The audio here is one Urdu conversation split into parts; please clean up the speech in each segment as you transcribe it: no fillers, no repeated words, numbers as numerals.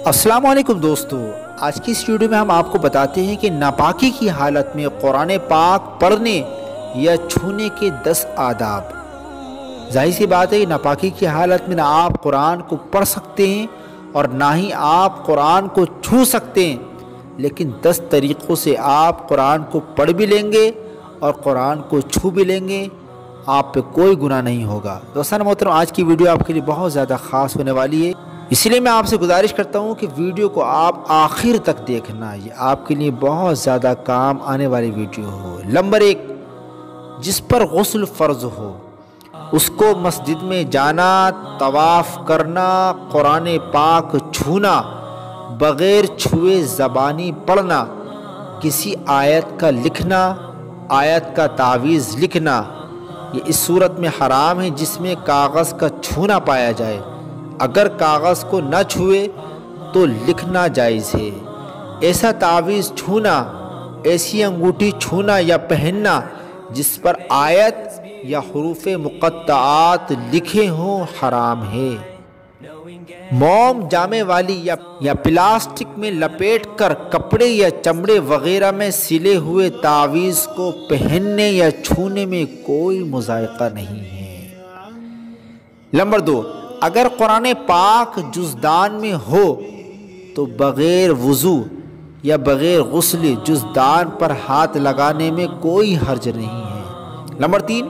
السلام علیکم دوستو، آج کی اس ویڈیو میں ہم آپ کو بتاتے ہیں کہ ناپاکی کی حالت میں قرآن پاک پڑھنے یا چھونے کے 10 آداب۔ ظاہر سی بات ہے کہ ناپاکی کی حالت میں نہ آپ قرآن کو پڑھ سکتے ہیں اور نہ ہی آپ قرآن کو چھو سکتے ہیں، لیکن 10 طریقوں سے آپ قرآن کو پڑھ بھی لیں گے اور قرآن کو چھو بھی لیں گے، آپ پہ کوئی گناہ نہیں ہوگا۔ دوستان محترم، آج کی ویڈیو آپ کے لیے بہت زیادہ خاص ہونے والی ہے، اس لیے میں آپ سے گزارش کرتا ہوں کہ ویڈیو کو آپ آخر تک دیکھنا، یہ آپ کے لیے بہت زیادہ کام آنے والی ویڈیو ہو۔ نمبر 1، جس پر غسل فرض ہو اس کو مسجد میں جانا، طواف کرنا، قرآن پاک چھونا، بغیر چھوئے زبانی پڑھنا، کسی آیت کا لکھنا، آیت کا تعویذ لکھنا، یہ اس صورت میں حرام ہے جس میں کاغذ کا چھونا پایا جائے۔ اگر کاغذ کو نہ چھوئے تو لکھنا جائز ہے۔ ایسا تعویذ چھونا، ایسی انگوٹھی چھونا یا پہننا جس پر آیت یا حروف مقطعات لکھے ہوں، حرام ہے۔ موم جامے والی یا پلاسٹک میں لپیٹ کر کپڑے یا چمڑے وغیرہ میں سلے ہوئے تعویذ کو پہننے یا چھونے میں کوئی مذائقہ نہیں ہے۔ نمبر 2، اگر قرآن پاک جزدان میں ہو تو بغیر وضو یا بغیر غسل جزدان پر ہاتھ لگانے میں کوئی حرج نہیں ہے۔ نمبر 3،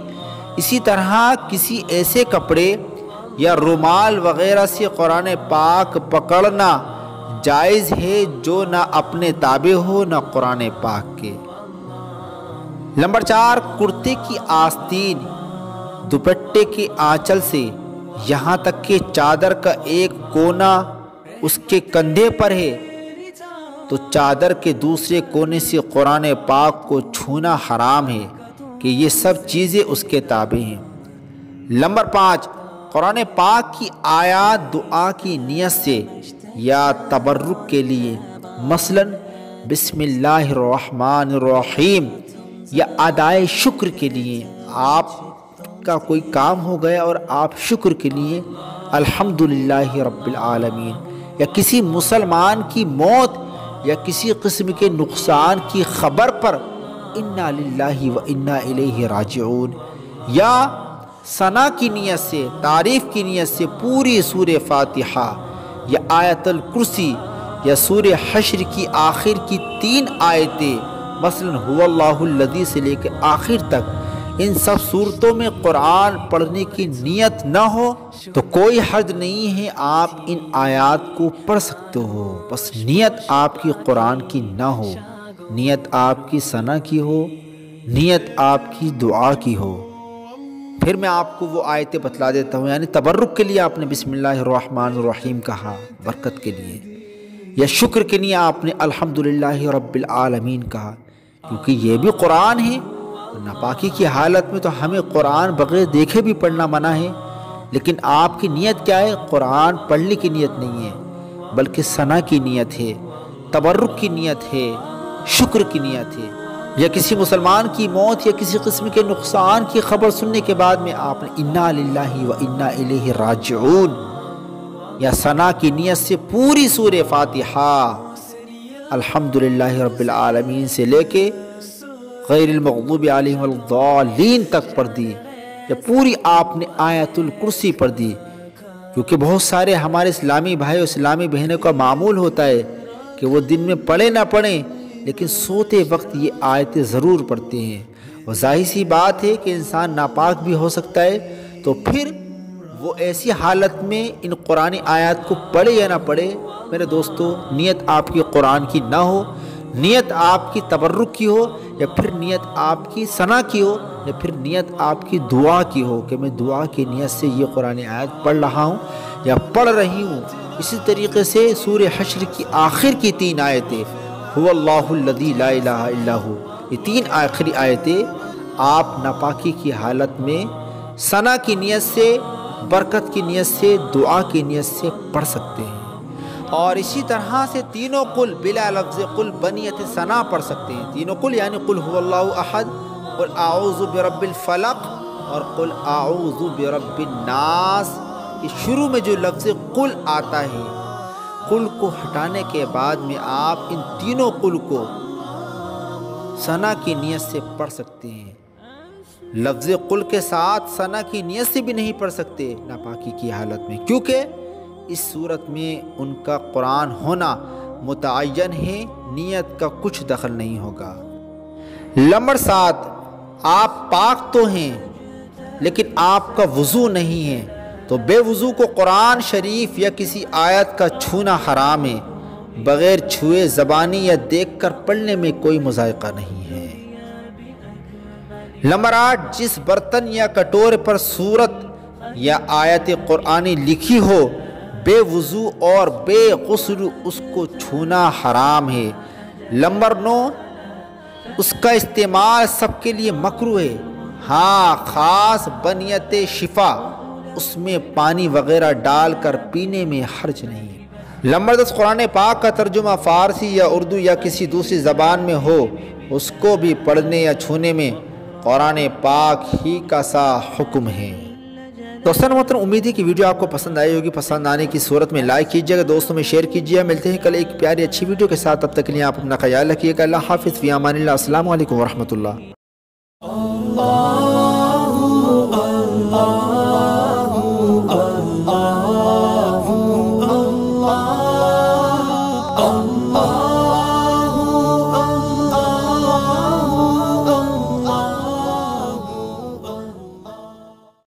اسی طرح کسی ایسے کپڑے یا رومال وغیرہ سے قرآن پاک پکڑنا جائز ہے جو نہ اپنے تابع ہو نہ قرآن پاک کے۔ نمبر 4، کرتے کی آستین، دوپٹے کے آنچل سے یہاں تک کہ چادر کا ایک کونا اس کے کندھے پر ہے تو چادر کے دوسرے کونے سے قرآن پاک کو چھونا حرام ہے کہ یہ سب چیزیں اس کے تابع ہیں۔ نمبر 5، قرآن پاک کی آیات دعا کی نیت سے یا تبرک کے لیے، مثلا بسم اللہ الرحمن الرحیم، یا ادائے شکر کے لیے، آپ کا کوئی کام ہو گیا اور آپ شکر کے لیے الحمدللہ رب العالمین، یا کسی مسلمان کی موت یا کسی قسم کے نقصان کی خبر پر انا للہ و انا الیہ راجعون، یا ثنا کی نیت سے، تعریف کی نیت سے پوری سورہ فاتحہ یا آیت الکرسی یا سورہ حشر کی آخر کی 3 آیتیں، مثلا هو اللہ الذی سے لے کے آخر تک، ان سب صورتوں میں قرآن پڑھنے کی نیت نہ ہو تو کوئی حرج نہیں ہے، آپ ان آیات کو پڑھ سکتے ہو، بس نیت آپ کی قرآن کی نہ ہو، نیت آپ کی ثنا کی ہو، نیت آپ کی دعا کی ہو۔ پھر میں آپ کو وہ آیتیں بتلا دیتا ہوں، یعنی تبرک کے لیے آپ نے بسم اللہ الرحمن الرحیم کہا برکت کے لیے، یا شکر کے لیے آپ نے الحمدللہ رب العالمین کہا، کیونکہ یہ بھی قرآن ہے۔ ناپاکی کی حالت میں تو ہمیں قرآن بغیر دیکھے بھی پڑھنا منع ہے، لیکن آپ کی نیت کیا ہے؟ قرآن پڑھنے کی نیت نہیں ہے بلکہ ثنا کی نیت ہے، تبرک کی نیت ہے، شکر کی نیت ہے، یا کسی مسلمان کی موت یا کسی قسم کے نقصان کی خبر سننے کے بعد میں آپ نے انا للہ و انا الیہ راجعون یا ثنا کی نیت سے پوری سورہ فاتحہ الحمدللہ رب العالمین سے لے کے غیر المغضوب علیہم الضالین تک پڑھ دی، یا پوری آپ نے آیت الکرسی پڑھ دی، کیونکہ بہت سارے ہمارے اسلامی بھائی اور اسلامی بہنوں کا معمول ہوتا ہے کہ وہ دن میں پڑھیں نہ پڑھیں لیکن سوتے وقت یہ آیتیں ضرور پڑھتے ہیں، اور ظاہر سی بات ہے کہ انسان ناپاک بھی ہو سکتا ہے، تو پھر وہ ایسی حالت میں ان قرآن آیات کو پڑھے یا نہ پڑھے، میرے دوستو، نیت آپ کی قرآن کی نہ ہو، نیت آپ کی تبرک کی ہو، یا پھر نیت آپ کی ثنا کی ہو، یا پھر نیت آپ کی دعا کی ہو کہ میں دعا کی نیت سے یہ قرآن آیت پڑھ رہا ہوں یا پڑھ رہی ہوں۔ اسی طریقے سے سورہ حشر کی آخر کی 3 آیتیں هو اللہ الذی لا الہ الا ہو، یہ 3 آخری آیتیں آپ ناپاکی کی حالت میں ثنا کی نیت سے، برکت کی نیت سے، دعا کی نیت سے پڑھ سکتے ہیں، اور اسی طرح سے تینوں قل بلا لفظ قل بنیت ثنا پڑھ سکتے ہیں۔ تینوں قل یعنی قل هو اللہ احد، قل اعوذ برب الفلق، اور قل اعوذ برب الناس، یہ شروع میں جو لفظ قل آتا ہے قل کو ہٹانے کے بعد میں آپ ان تینوں قل کو ثنا کی نیت سے پڑھ سکتے ہیں۔ لفظ قل کے ساتھ ثنا کی نیت سے بھی نہیں پڑھ سکتے ناپاکی کی حالت میں، کیونکہ اس صورت میں ان کا قرآن ہونا متعین ہے، نیت کا کچھ دخل نہیں ہوگا۔ نمبر 7، آپ پاک تو ہیں لیکن آپ کا وضو نہیں ہے، تو بے وضو کو قرآن شریف یا کسی آیت کا چھونا حرام ہے، بغیر چھوئے زبانی یا دیکھ کر پڑھنے میں کوئی مذائقہ نہیں ہے۔ نمبر 8، جس برتن یا کٹورے پر سورت یا آیت قرآنی لکھی ہو، بے وضو اور بے غسل اس کو چھونا حرام ہے۔ نمبر 9، اس کا استعمال سب کے لیے مکروہ ہے، ہاں خاص بنیت شفا اس میں پانی وغیرہ ڈال کر پینے میں حرج نہیں۔ نمبر 10، قرآن پاک کا ترجمہ فارسی یا اردو یا کسی دوسری زبان میں ہو، اس کو بھی پڑھنے یا چھونے میں قرآن پاک ہی کا سا حکم ہے۔ دوستان محترم، امید ہے کہ ویڈیو آپ کو پسند آئی ہوگی۔ پسند آنے کی صورت میں لائک کیجیے گا، دوستوں میں شیئر کیجیے۔ ملتے ہیں کل ایک پیاری اچھی ویڈیو کے ساتھ، تب تک کے لیے آپ اپنا خیال رکھیے گا۔ اللہ حافظ، فی امان اللہ، السلام علیکم ورحمۃ اللہ۔